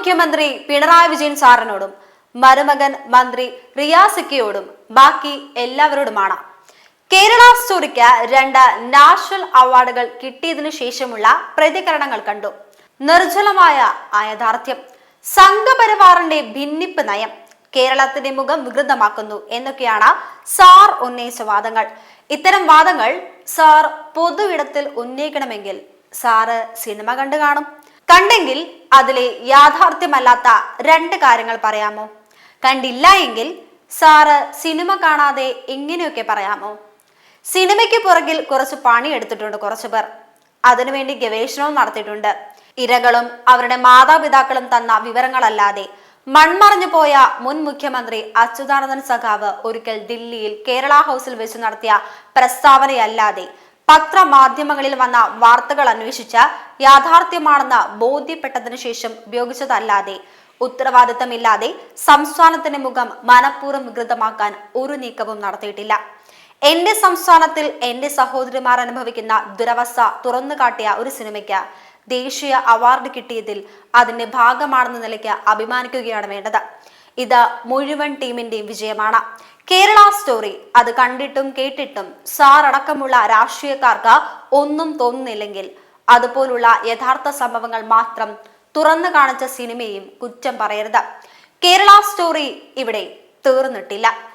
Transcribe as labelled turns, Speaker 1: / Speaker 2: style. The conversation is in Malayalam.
Speaker 1: മുഖ്യമന്ത്രി പിണറായി വിജയൻ സാറിനോടും മരുമകൻ മന്ത്രി റിയാസിക്കയോടും ബാക്കി എല്ലാവരോടുമാണ്. കേരള സ്റ്റോറിക്ക് 2 നാഷണൽ അവാർഡുകൾ കിട്ടിയതിനു ശേഷമുള്ള പ്രതികരണങ്ങൾ കണ്ടു. നിർജ്ജലമായ യാഥാർത്ഥ്യം, സംഘപരിവാറിന്റെ ഭിന്നിപ്പ് നയം കേരളത്തിന്റെ മുഖം വികൃതമാക്കുന്നു എന്നൊക്കെയാണ് സാർ ഉന്നയിച്ച വാദങ്ങൾ. ഇത്തരം വാദങ്ങൾ സാർ പൊതുവിടത്തിൽ ഉന്നയിക്കണമെങ്കിൽ സാറ് സിനിമ കണ്ടു കാണും. കണ്ടെങ്കിൽ അതിലെ യാഥാർത്ഥ്യമല്ലാത്ത 2 കാര്യങ്ങൾ പറയാമോ? കണ്ടില്ല എങ്കിൽ സാറ് സിനിമ കാണാതെ ഇങ്ങനെയൊക്കെ പറയാമോ? സിനിമയ്ക്ക് പുറകിൽ കുറച്ച് പണിയെടുത്തിട്ടുണ്ട് കുറച്ചു പേർ. അതിനുവേണ്ടി ഗവേഷണവും നടത്തിയിട്ടുണ്ട്. ഇരകളും അവരുടെ മാതാപിതാക്കളും തന്ന വിവരങ്ങളല്ലാതെ മൺമറഞ്ഞു പോയ മുൻ മുഖ്യമന്ത്രി അച്യുതാനന്ദൻ സഖാവ് ഒരിക്കൽ ദില്ലിയിൽ കേരള ഹൗസിൽ വെച്ച് നടത്തിയ പ്രസ്താവനയല്ലാതെ പത്രമാധ്യമങ്ങളിൽ വന്ന വാർത്തകൾ അന്വേഷിച്ച് യാഥാർത്ഥ്യമാണെന്ന് ബോധ്യപ്പെട്ടതിനു ശേഷം ഉപയോഗിച്ചതല്ലാതെ ഉത്തരവാദിത്തമില്ലാതെ സംസ്ഥാനത്തിന്റെ മുഖം മനഃപൂർവ്വം വികൃതമാക്കാൻ ഒരു നീക്കവും നടത്തിയിട്ടില്ല. എന്റെ സംസ്ഥാനത്തിൽ എന്റെ സഹോദരിമാർ അനുഭവിക്കുന്ന ദുരവസ്ഥ തുറന്നു കാട്ടിയ ഒരു സിനിമയ്ക്ക് ദേശീയ അവാർഡ് കിട്ടിയതിൽ അതിന്റെ ഭാഗമാണെന്ന നിലയ്ക്ക് അഭിമാനിക്കുകയാണ് വേണ്ടത്. ഇത് മുഴുവൻ ടീമിന്റെയും വിജയമാണ്. കേരള സ്റ്റോറി അത് കണ്ടിട്ടും കേട്ടിട്ടും സാർ അടക്കമുള്ള രാഷ്ട്രീയക്കാർക്ക് ഒന്നും തോന്നുന്നില്ലെങ്കിൽ അതുപോലുള്ള യഥാർത്ഥ സംഭവങ്ങൾ മാത്രം തുറന്നു കാണിച്ച സിനിമയും കുറ്റം പറയരുത്. കേരള സ്റ്റോറി ഇവിടെ തീർന്നിട്ടില്ല.